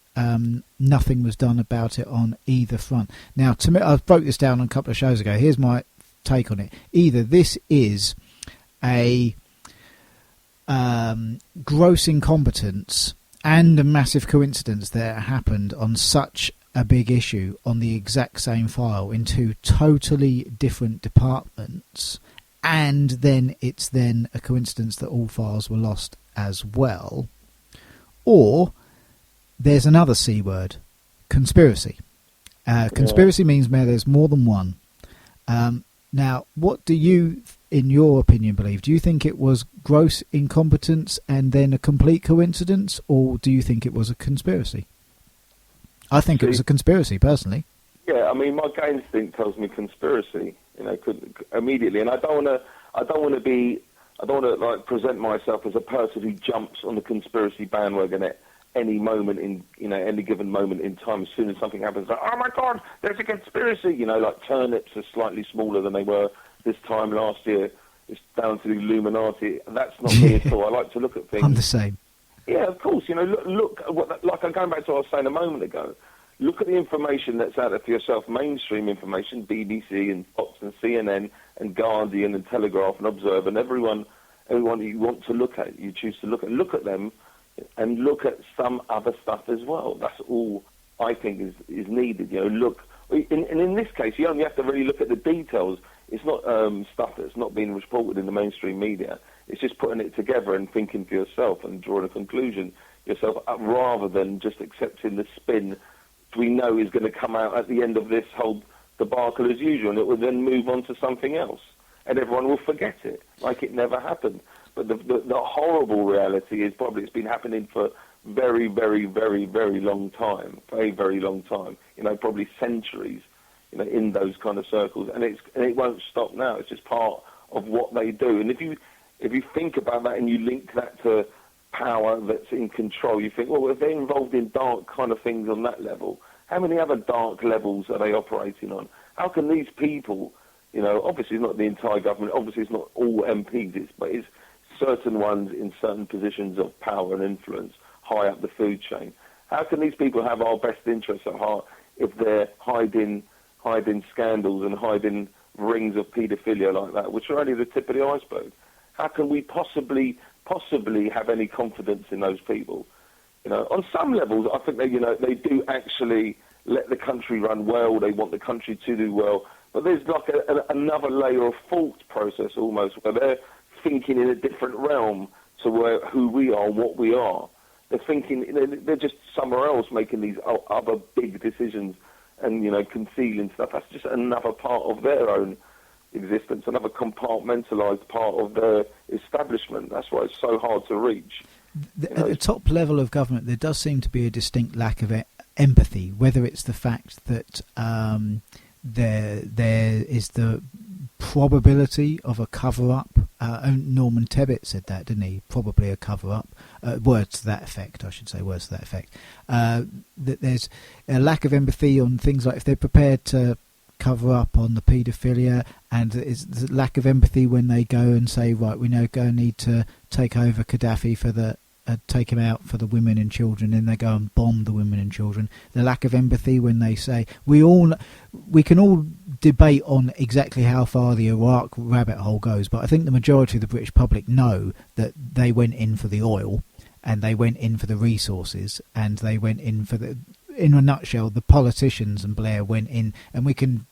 nothing was done about it on either front. Now, to me, I broke this down a couple of shows ago. Here's my take on it. Either this is a gross incompetence and a massive coincidence that it happened on such a big issue on the exact same file in 2 totally different departments, and then it's then a coincidence that all files were lost as well, or there's another C word, conspiracy. Conspiracy means there's more than one. Now, what do you, in your opinion, believe? Do you think it was gross incompetence and then a complete coincidence, or do you think it was a conspiracy? I think it was a conspiracy, personally. Yeah, I mean, my gut instinct tells me conspiracy, immediately, and I don't want to present myself as a person who jumps on the conspiracy bandwagon at any moment any given moment in time. As soon as something happens, like, oh my God, there's a conspiracy. Like turnips are slightly smaller than they were this time last year. It's down to the Illuminati. That's not me at all. I like to look at things. I'm the same. Yeah, of course. Look at what, like I'm going back to what I was saying a moment ago. Look at the information that's out there for yourself, mainstream information, BBC and Fox and CNN and Guardian and Telegraph and Observer and everyone you want to look at, you choose to look at them and look at some other stuff as well. That's all I think is needed. Look, and in this case, you only have to really look at the details. It's not stuff that's not being reported in the mainstream media. It's just putting it together and thinking for yourself and drawing a conclusion yourself, rather than just accepting the spin we know is going to come out at the end of this whole debacle as usual, and it will then move on to something else, and everyone will forget it like it never happened. But the horrible reality is probably it's been happening for very, very, very, very long time, very, very long time, probably centuries, in those kind of circles. And it won't stop now. It's just part of what they do. And if you think about that and you link that to power that's in control, you think, well, if they're involved in dark kind of things on that level, how many other dark levels are they operating on? How can these people, obviously it's not the entire government, obviously it's not all MPs, but it's certain ones in certain positions of power and influence high up the food chain. How can these people have our best interests at heart if they're hiding scandals and hiding rings of paedophilia like that, which are only the tip of the iceberg? How can we possibly have any confidence in those people? On some levels, I think they do actually let the country run well. They want the country to do well. But there's like another layer of thought process almost, where they're thinking in a different realm to who we are and what we are. They're thinking, they're just somewhere else making these other big decisions and, concealing stuff. That's just another part of their own existence, another compartmentalised part of their establishment. That's why it's so hard to reach. At the top level of government, there does seem to be a distinct lack of empathy, whether it's the fact that there is the probability of a cover-up. Norman Tebbit said that, didn't he? Probably a cover-up. Words to that effect, I should say, words to that effect. That there's a lack of empathy on things like if they're prepared to cover up on the paedophilia, and it's the lack of empathy when they go and say, right, we know going to need to take over Gaddafi for the take him out for the women and children, and they go and bomb the women and children. The lack of empathy when they say we can all debate on exactly how far the Iraq rabbit hole goes, but I think the majority of the British public know that they went in for the oil and they went in for the resources and they went in for in a nutshell, the politicians and Blair went in, and we can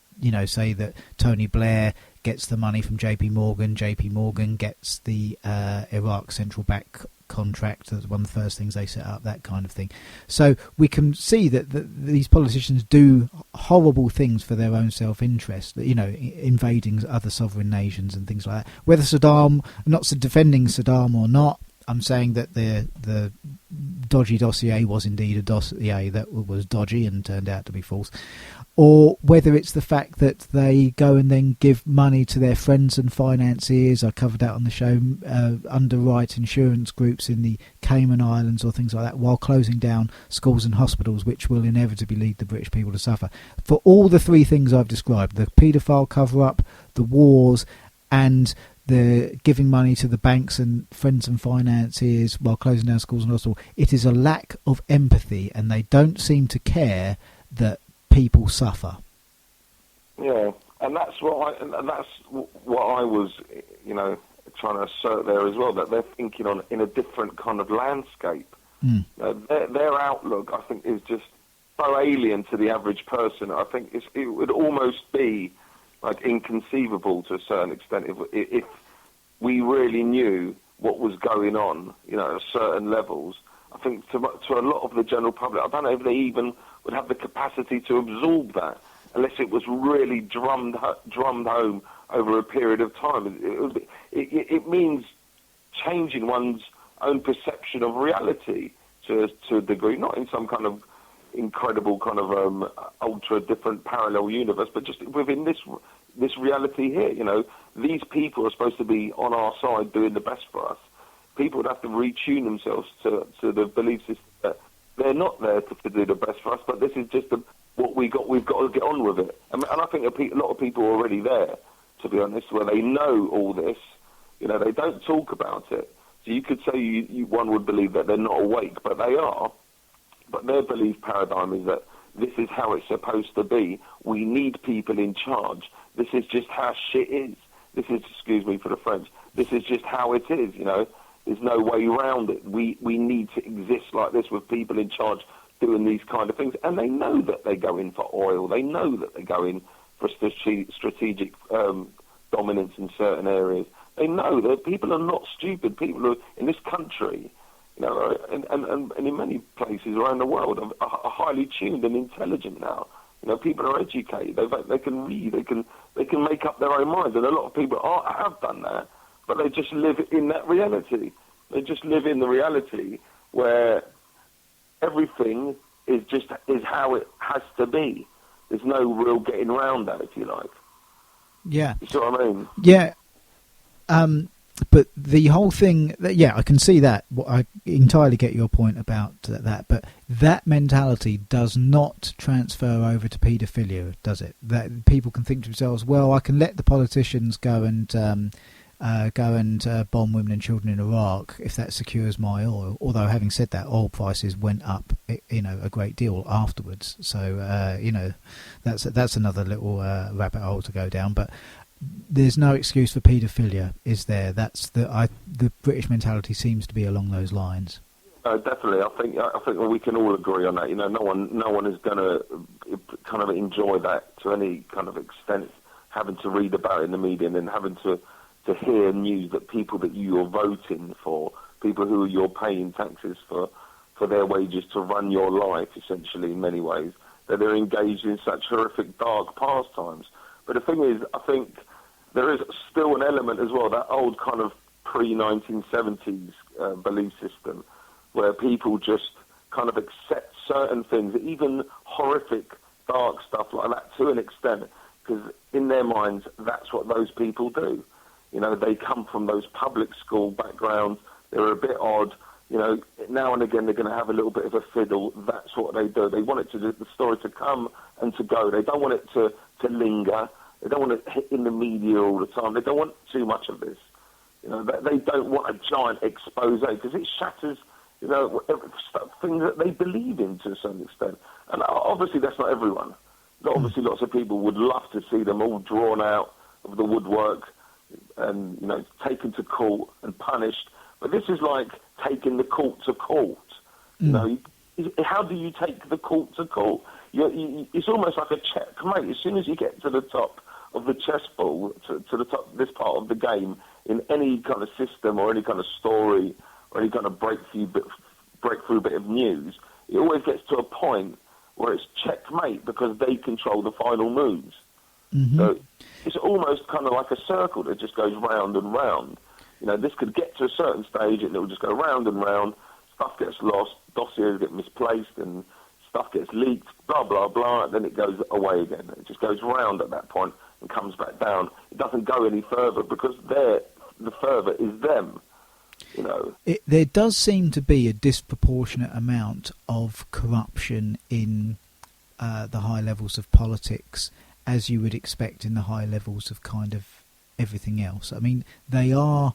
say that Tony Blair gets the money from JP Morgan gets the Iraq central bank contract. That's one of the first things they set up, that kind of thing. So we can see that these politicians do horrible things for their own self-interest, invading other sovereign nations and things like that. Whether Saddam, I'm not defending Saddam or not, I'm saying that the dodgy dossier was indeed a dossier that was dodgy and turned out to be false, or whether it's the fact that they go and then give money to their friends and financiers. I covered that on the show, underwrite insurance groups in the Cayman Islands or things like that, while closing down schools and hospitals, which will inevitably lead the British people to suffer. For all the three things I've described, the paedophile cover-up, the wars, and the giving money to the banks and friends and financiers while closing down schools and hospitals, it is a lack of empathy, and they don't seem to care that people suffer. Yeah, and that's what I was, trying to assert there as well, that they're thinking in a different kind of landscape. Their outlook, I think, is just so alien to the average person. I think it would almost be like inconceivable to a certain extent if we really knew what was going on, at certain levels. I think to a lot of the general public, I don't know if they even would have the capacity to absorb that unless it was really drummed home over a period of time. It means changing one's own perception of reality to a degree, not in some kind of incredible kind of ultra different parallel universe, but just within this reality here. These people are supposed to be on our side doing the best for us. People would have to retune themselves to the belief system that they're not there to do the best for us, but this is just what we got. We've got to get on with it. And I think a lot of people are already there, to be honest, where they know all this. They don't talk about it. So you could say one would believe that they're not awake, but they are. But their belief paradigm is that this is how it's supposed to be. We need people in charge. This is just how shit is. This is, excuse me for the French, this is just how it is, There's no way around it. We need to exist like this with people in charge doing these kind of things. And they know that they go in for oil. They know that they go in for strategic dominance in certain areas. They know that people are not stupid. People are, in this country, and in many places around the world, are highly tuned and intelligent now. People are educated. They can read. They can make up their own minds. And a lot of people have done that, but they just live in that reality. They just live in the reality where everything is how it has to be. There's no real getting around that, if you like. Yeah. You see what I mean? Yeah. But the whole thing, I can see that. I entirely get your point about that. But that mentality does not transfer over to paedophilia, does it? That people can think to themselves, well, I can let the politicians go and bomb women and children in Iraq if that secures my oil. Although, having said that, oil prices went up, a great deal afterwards. So, that's another little rabbit hole to go down. But there's no excuse for paedophilia, is there? That's the British mentality seems to be along those lines. Definitely. I think we can all agree on that. No one is going to kind of enjoy that to any kind of extent, having to read about it in the media and then having to hear news that people that you're voting for, people who you're paying taxes for their wages to run your life, essentially, in many ways, that they're engaged in such horrific, dark pastimes. But the thing is, I think there is still an element as well, that old kind of pre-1970s belief system, where people just kind of accept certain things, even horrific, dark stuff like that to an extent, because in their minds, that's what those people do. They come from those public school backgrounds, they're a bit odd, now and again they're going to have a little bit of a fiddle, that's what they do. They want the story to come and to go. They don't want it to linger. They don't want it hit in the media all the time. They don't want too much of this. They don't want a giant expose because it shatters, things that they believe in to a certain extent. And obviously that's not everyone. Obviously lots of people would love to see them all drawn out of the woodwork and, taken to court and punished. But this is like taking the court to court. How do you take the court to court? It's almost like a checkmate. As soon as you get to the top of the chessboard, to the top of this part of the game, in any kind of system or any kind of story or any kind of breakthrough bit of news, it always gets to a point where it's checkmate because they control the final moves. Mm-hmm. So it's almost kind of like a circle that just goes round and round. This could get to a certain stage and it will just go round and round. Stuff gets lost, dossiers get misplaced, and stuff gets leaked, blah, blah, blah, and then it goes away again. It just goes round at that point and comes back down. It doesn't go any further because the further is them, There does seem to be a disproportionate amount of corruption in the high levels of politics, as you would expect in the high levels of kind of everything else. I mean, they are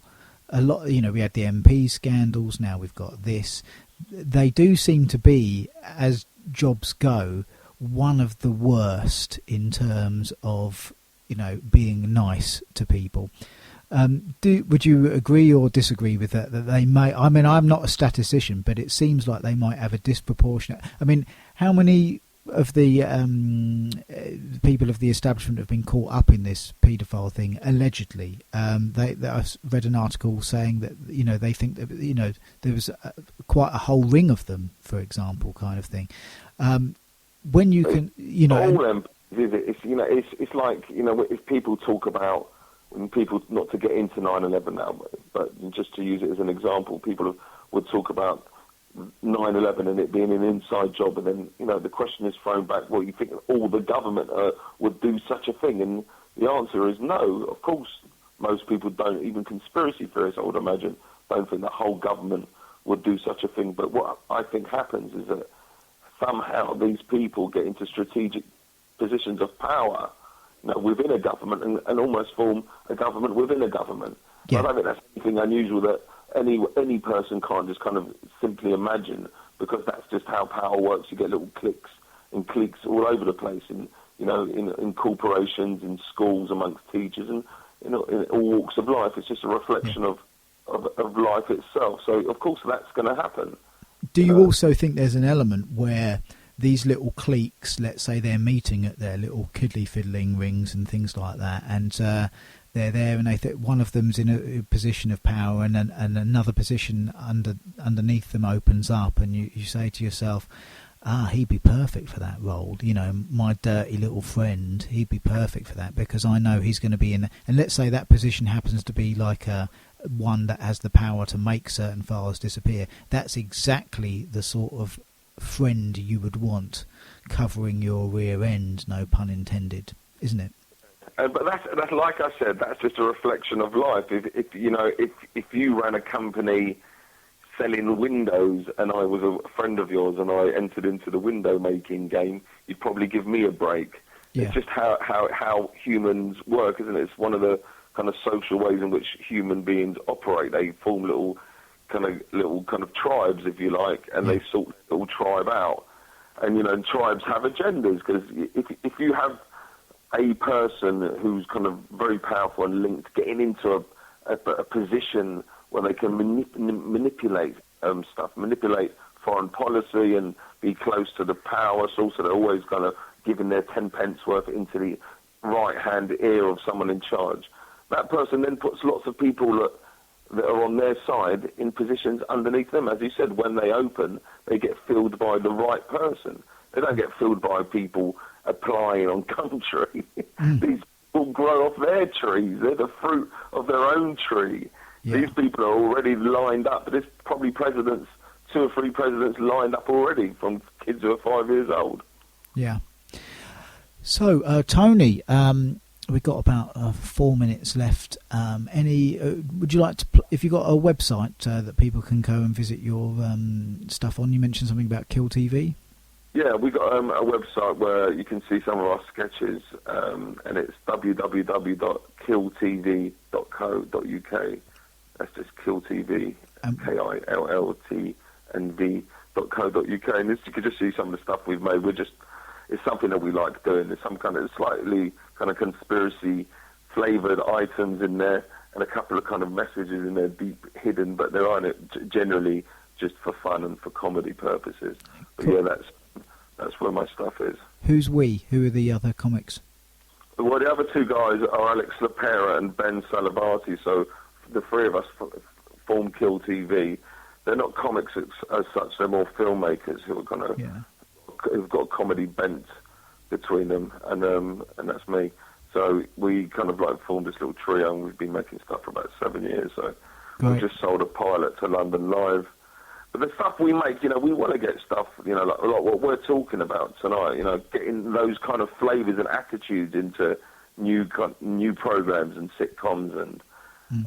a lot, we had the MP scandals, now we've got this. They do seem to be, as jobs go, one of the worst in terms of, being nice to people. Would you agree or disagree with that they may, I mean, I'm not a statistician, but it seems like they might have a disproportionate, I mean, how many of the people of the establishment have been caught up in this paedophile thing, allegedly? I read an article saying that, they think that, there was quite a whole ring of them, for example, kind of thing. When you can, all them, it's like, if people talk about, when people, not to get into 9/11 now, but just to use it as an example, people would talk about 9/11 and it being an inside job, and then the question is thrown back, well, you think all the government would do such a thing? And the answer is no. Of course, most people don't, even conspiracy theorists, I would imagine, don't think the whole government would do such a thing. But what I think happens is that somehow these people get into strategic positions of power, within a government and almost form a government within a government. Yeah. I don't think that's anything unusual that any person can't just kind of simply imagine, because that's just how power works. You get little cliques and cliques all over the place, in corporations, in schools, amongst teachers, and in all walks of life. It's just a reflection of life itself. So of course that's going to happen. Do you also think there's an element where these little cliques, let's say they're meeting at their little kiddly-fiddling rings and things like that, and they're there and they one of them's in a position of power, and another position underneath them opens up, and you say to yourself, he'd be perfect for that role, my dirty little friend, he'd be perfect for that, because I know he's going to be in, and let's say that position happens to be like one that has the power to make certain files disappear. That's exactly the sort of friend you would want covering your rear end, no pun intended, isn't it? But that's like I said, that's just a reflection of life. If you ran a company selling windows and I was a friend of yours and I entered into the window making game, you'd probably give me a break. Yeah. It's just how humans work, isn't it? It's one of the kind of social ways in which human beings operate. They form little kind of tribes, if you like, and they sort the little tribe out. And tribes have agendas, because if you have a person who's kind of very powerful and linked, getting into a position where they can manipulate stuff, manipulate foreign policy and be close to the power source, so they're always kind of giving their 10 pence worth into the right-hand ear of someone in charge. That person then puts lots of people that are on their side in positions underneath them. As you said, when they open, they get filled by the right person. They don't get filled by people applying on gum tree. These people grow off their trees. They're the fruit of their own tree. Yeah. These people are already lined up. There's probably 2 or 3 presidents lined up already, from kids who are 5 years old. Yeah. So, Tony, we've got about 4 minutes left. Would you like to, if you've got a website that people can go and visit your stuff on? You mentioned something about Kill TV. Yeah, we've got a website where you can see some of our sketches, and it's www.killtv.co.uk. That's just Kill TV, KILLTNV.co.uk. And you can just see some of the stuff we've made. It's something that we like doing. There's some kind of slightly kind of conspiracy flavoured items in there, and a couple of kind of messages in there, deep hidden, but they're on it generally just for fun and for comedy purposes. But cool. Yeah, that's where my stuff is. Who's we? Who are the other comics? Well, the other 2 guys are Alex Lapera and Ben Salabati, so the 3 of us form Kill TV. They're not comics as such, they're more filmmakers who are kind of... Yeah. Who've got a comedy bent between them, and that's me. So we kind of like formed this little trio, and we've been making stuff for about 7 years. So we just sold a pilot to London Live. But the stuff we make, we want to get stuff, like what we're talking about tonight. Getting those kind of flavours and attitudes into new programs and sitcoms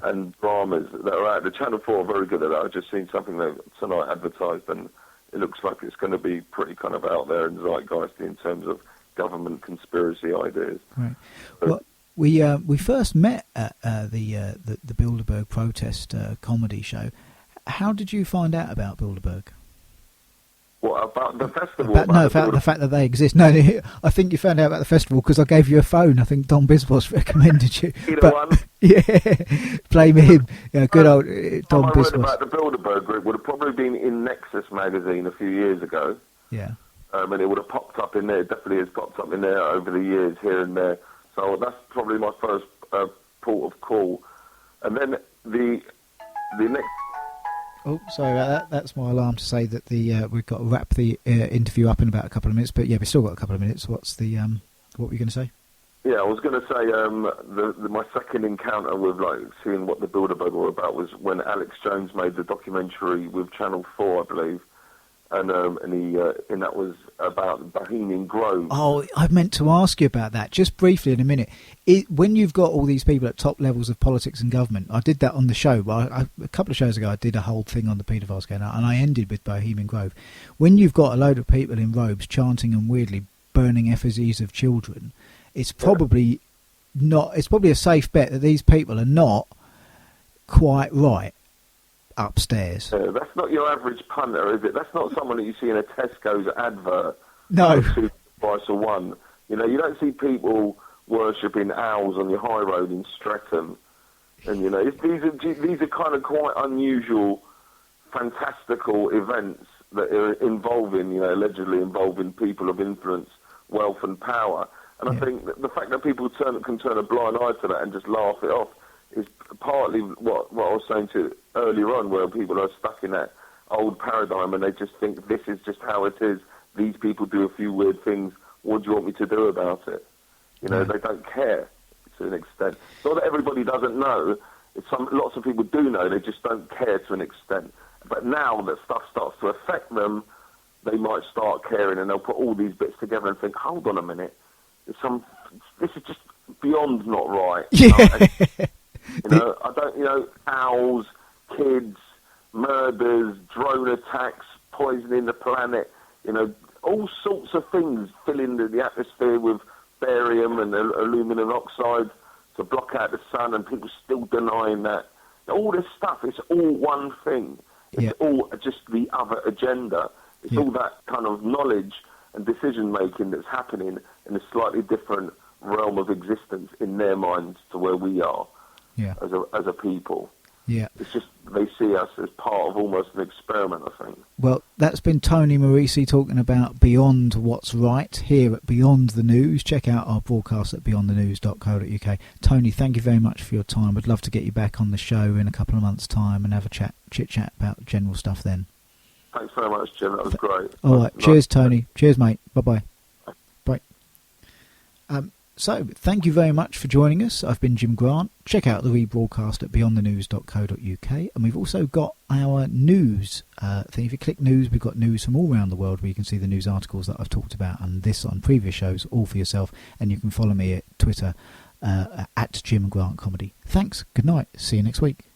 and dramas that are out. The Channel 4 are very good at that. I've just seen something that tonight advertised, and it looks like it's going to be pretty kind of out there and zeitgeisty in terms of government conspiracy ideas. Right. Well, we first met at the Bilderberg protest comedy show. How did you find out about Bilderberg? What, about the festival? About the fact that they exist. No, I think you found out about the festival because I gave you a phone. I think Don Biswas recommended you. Yeah, blame him. Yeah, good old Don Biswas. I heard about the Bilderberg group would have probably been in Nexus magazine a few years ago. Yeah. And it would have popped up in there. It definitely has popped up in there over the years, here and there. So that's probably my first port of call. And then the next... Oh, sorry about that. That's my alarm to say that we've got to wrap the interview up in about a couple of minutes. But yeah, we've still got a couple of minutes. What were you going to say? Yeah, I was going to say my second encounter with seeing what the Bilderberg were about was when Alex Jones made the documentary with Channel 4, I believe, and that was about Bohemian Grove. Oh, I meant to ask you about that just briefly in a minute. When you've got all these people at top levels of politics and government, I did that on the show. A couple of shows ago, I did a whole thing on the paedophile scandal, and I ended with Bohemian Grove. When you've got a load of people in robes chanting and weirdly burning effigies of children, it's probably not. It's probably a safe bet that these people are not quite right upstairs. Yeah, that's not your average punter, is it? That's not someone that you see in a Tesco's advert. No. Price of one. You don't see people worshipping owls on your high road in Streatham. And these are kind of quite unusual, fantastical events that are allegedly involving people of influence, wealth, and power. And I think that the fact that people can turn a blind eye to that and just laugh it off is partly what I was saying to earlier on, where people are stuck in that old paradigm and they just think this is just how it is. These people do a few weird things. What do you want me to do about it? They don't care to an extent. Not that everybody doesn't know. Lots of people do know. They just don't care to an extent. But now that stuff starts to affect them, they might start caring, and they'll put all these bits together and think, hold on a minute, this is just beyond not right. Yeah. I don't, owls, kids, murders, drone attacks, poisoning the planet, all sorts of things filling the atmosphere with barium and aluminum oxide to block out the sun, and people still denying that. All this stuff, it's all one thing. It's all just the other agenda. It's all that kind of knowledge and decision-making that's happening in a slightly different realm of existence in their minds to where we are as a people. Yeah. It's just they see us as part of almost an experiment, I think. Well, that's been Tony Morisi talking about Beyond What's Right here at Beyond the News. Check out our broadcast at beyondthenews.co.uk. Tony, thank you very much for your time. I'd love to get you back on the show in a couple of months' time and have a chit-chat about general stuff then. Thanks very much, Jim. That was great. All right. Cheers, Tony. Cheers, mate. Bye-bye. Bye. So, thank you very much for joining us. I've been Jim Grant. Check out the rebroadcast at beyondthenews.co.uk. And we've also got our news thing. If you click news, we've got news from all around the world where you can see the news articles that I've talked about and this on previous shows, all for yourself. And you can follow me at Twitter at Jim Grant Comedy. Thanks. Good night. See you next week.